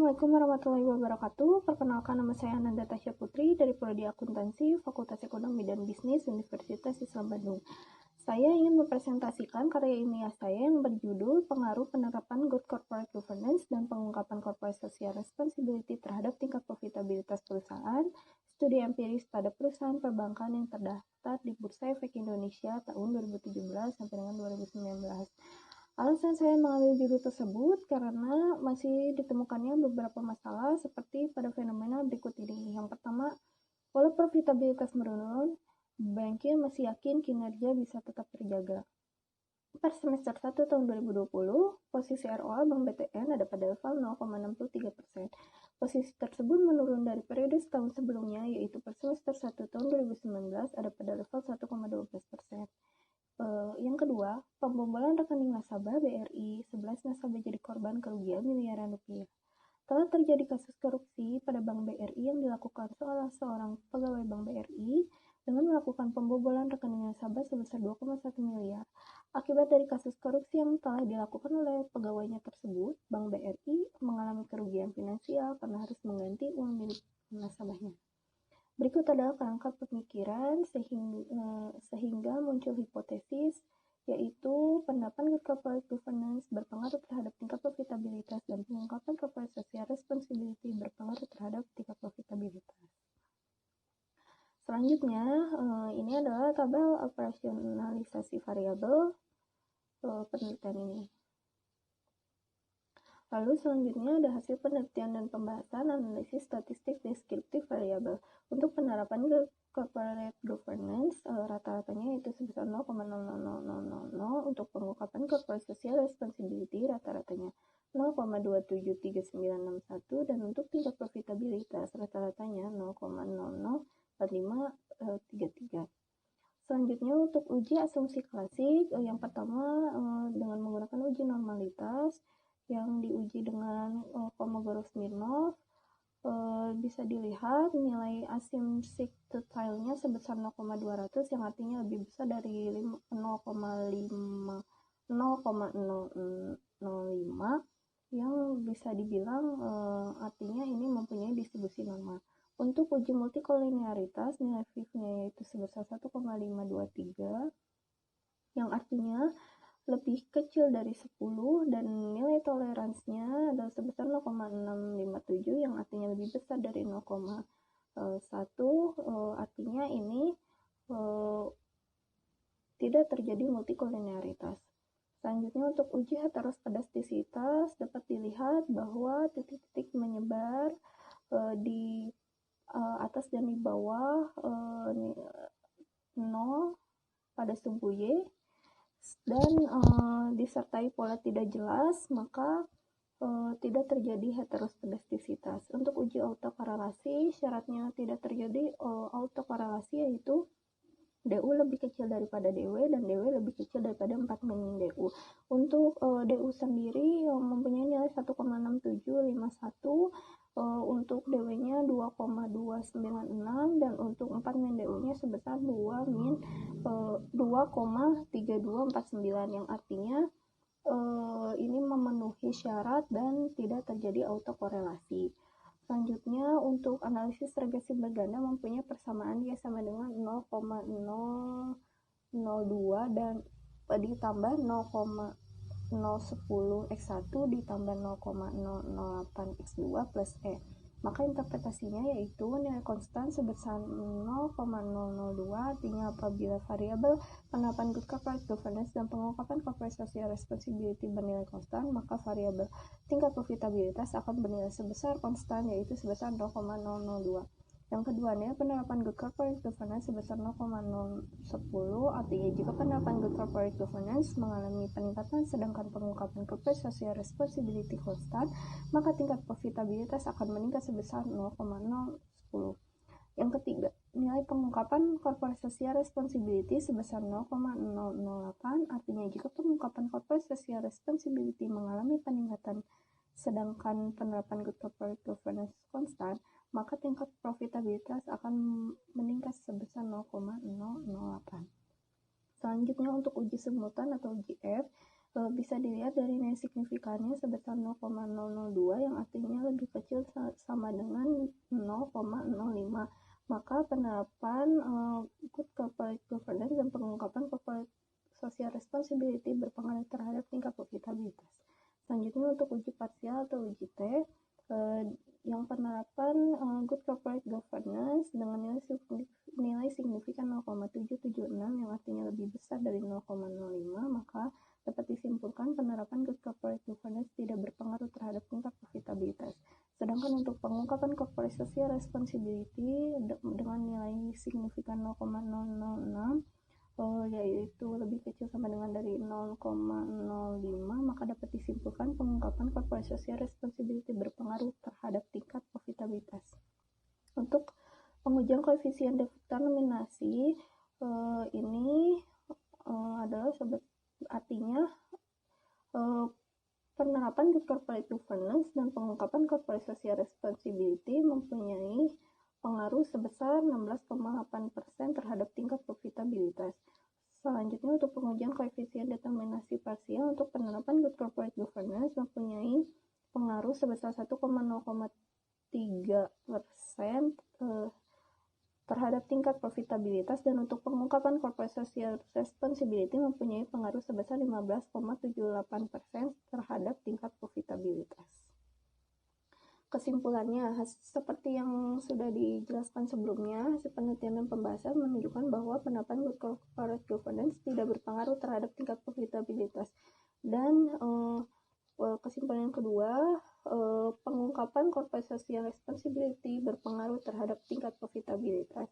Assalamualaikum warahmatullahi wabarakatuh. Perkenalkan, nama saya Ananda Tasya Putri dari Prodi Akuntansi, Fakultas Ekonomi dan Bisnis, Universitas Islam Bandung. Saya ingin mempresentasikan karya ilmiah saya yang berjudul Pengaruh Penerapan Good Corporate Governance dan Pengungkapan Corporate Social Responsibility terhadap tingkat profitabilitas perusahaan, studi empiris pada perusahaan perbankan yang terdaftar di Bursa Efek Indonesia tahun 2017 sampai dengan 2019. Alasan saya mengambil judul tersebut karena masih ditemukannya beberapa masalah seperti pada fenomena berikut ini. Yang pertama, walau profitabilitas menurun, bankir masih yakin kinerja bisa tetap terjaga. Per semester 1 tahun 2020, posisi ROA Bank BTN ada pada level 0,63%. Posisi tersebut menurun dari periode setahun sebelumnya, yaitu per semester 1 tahun 2019 ada pada level 1,12%. Yang kedua, pembobolan rekening nasabah BRI, 11 nasabah jadi korban kerugian miliaran rupiah. Telah terjadi kasus korupsi pada Bank BRI yang dilakukan oleh seorang pegawai Bank BRI dengan melakukan pembobolan rekening nasabah sebesar 2,1 miliar. Akibat dari kasus korupsi yang telah dilakukan oleh pegawainya tersebut, Bank BRI mengalami kerugian finansial karena harus mengganti uang milik nasabahnya. Berikut adalah kerangka pemikiran sehingga muncul hipotesis, yaitu penerapan Good Corporate Governance berpengaruh terhadap tingkat profitabilitas dan pengungkapan Corporate Social Responsibility berpengaruh terhadap tingkat profitabilitas. Selanjutnya, ini adalah tabel operasionalisasi variabel penelitian ini. Lalu selanjutnya ada hasil penelitian dan pembahasan analisis statistik deskriptif variabel. Untuk penerapan corporate governance, rata-ratanya itu sebesar 0,00000. Untuk pengungkapan corporate social responsibility, rata-ratanya 0,27391, dan untuk tingkat profitabilitas, rata-ratanya 0,004533. Selanjutnya untuk uji asumsi klasik, yang pertama dengan menggunakan uji normalitas, yang diuji dengan Kolmogorov-Smirnov, bisa dilihat nilai asumsi detailnya sebesar 0,200 yang artinya lebih besar dari 0,005 yang bisa dibilang artinya ini mempunyai distribusi normal. Untuk uji multikolinearitas, nilai FIV-nya yaitu sebesar 1,523 yang artinya lebih kecil dari 10, dan nilai toleransinya adalah sebesar 0,657 yang artinya lebih besar dari 0,1, artinya ini tidak terjadi multikolinearitas. Selanjutnya untuk uji heteroskedastisitas dapat dilihat bahwa titik-titik menyebar di atas dan di bawah 0 pada sumbu Y, dan disertai pola tidak jelas, maka tidak terjadi heteroskedastisitas. Untuk uji autokorelasi, syaratnya tidak terjadi autokorelasi yaitu DU lebih kecil daripada DW dan DW lebih kecil daripada 4 min DU. Untuk DU sendiri mempunyai nilai 1,6751, untuk DW-nya 2,296, dan untuk 4 min DU-nya sebesar 2,3249 yang artinya ini memenuhi syarat dan tidak terjadi autokorelasi. Selanjutnya untuk analisis regresi berganda mempunyai persamaan dia sama dengan 0,002 dan ditambah 0,010 X1 ditambah 0,008 X2 plus E. Maka interpretasinya yaitu nilai konstan sebesar 0,002, artinya apabila variabel penerapan Good Corporate Governance dan pengungkapan Corporate Social Responsibility bernilai konstan, maka variabel tingkat profitabilitas akan bernilai sebesar konstan, yaitu sebesar 0,002. Yang kedua, nilai penerapan Good Corporate Governance sebesar 0,010, artinya jika penerapan Good Corporate Governance mengalami peningkatan sedangkan pengungkapan Corporate Social Responsibility konstan, maka tingkat profitabilitas akan meningkat sebesar 0,010. Yang ketiga, nilai pengungkapan Corporate Social Responsibility sebesar 0,008, artinya jika pengungkapan Corporate Social Responsibility mengalami peningkatan sedangkan penerapan Good Corporate Governance konstan, maka tingkat profitabilitas akan meningkat sebesar 0,008. Selanjutnya untuk uji semutan atau uji F bisa dilihat dari nilai signifikannya sebesar 0,002 yang artinya lebih kecil sama dengan 0,05. Maka penerapan good corporate governance dan pengungkapan corporate social responsibility berpengaruh terhadap tingkat profitabilitas. Selanjutnya untuk uji parsial atau uji T, yang penerapan good corporate governance dengan nilai signifikan 0,776 yang artinya lebih besar dari 0,05, maka dapat disimpulkan penerapan good corporate governance tidak berpengaruh terhadap tingkat profitabilitas. Sedangkan untuk pengungkapan corporate social responsibility dengan nilai signifikan 0,006 yaitu lebih kecil sama dengan dari 0,05, maka dapat disimpulkan pengungkapan corporate social responsibility berpengaruh terhadap tingkat profitabilitas. Untuk pengujian koefisien determinasi ini adalah artinya penerapan good corporate governance dan pengungkapan corporate social responsibility mempunyai pengaruh sebesar 16,8% terhadap tingkat profitabilitas. Selanjutnya untuk pengujian koefisien determinasi parsial untuk penerapan good corporate governance mempunyai pengaruh sebesar 1,03% terhadap tingkat profitabilitas, dan untuk pengungkapan corporate social responsibility mempunyai pengaruh sebesar 15,78% terhadap tingkat profitabilitas. Kesimpulannya, seperti yang sudah dijelaskan sebelumnya, hasil penelitian dan pembahasan menunjukkan bahwa penerapan good corporate governance tidak berpengaruh terhadap tingkat profitabilitas. Dan kesimpulan yang kedua, pengungkapan corporate social responsibility berpengaruh terhadap tingkat profitabilitas.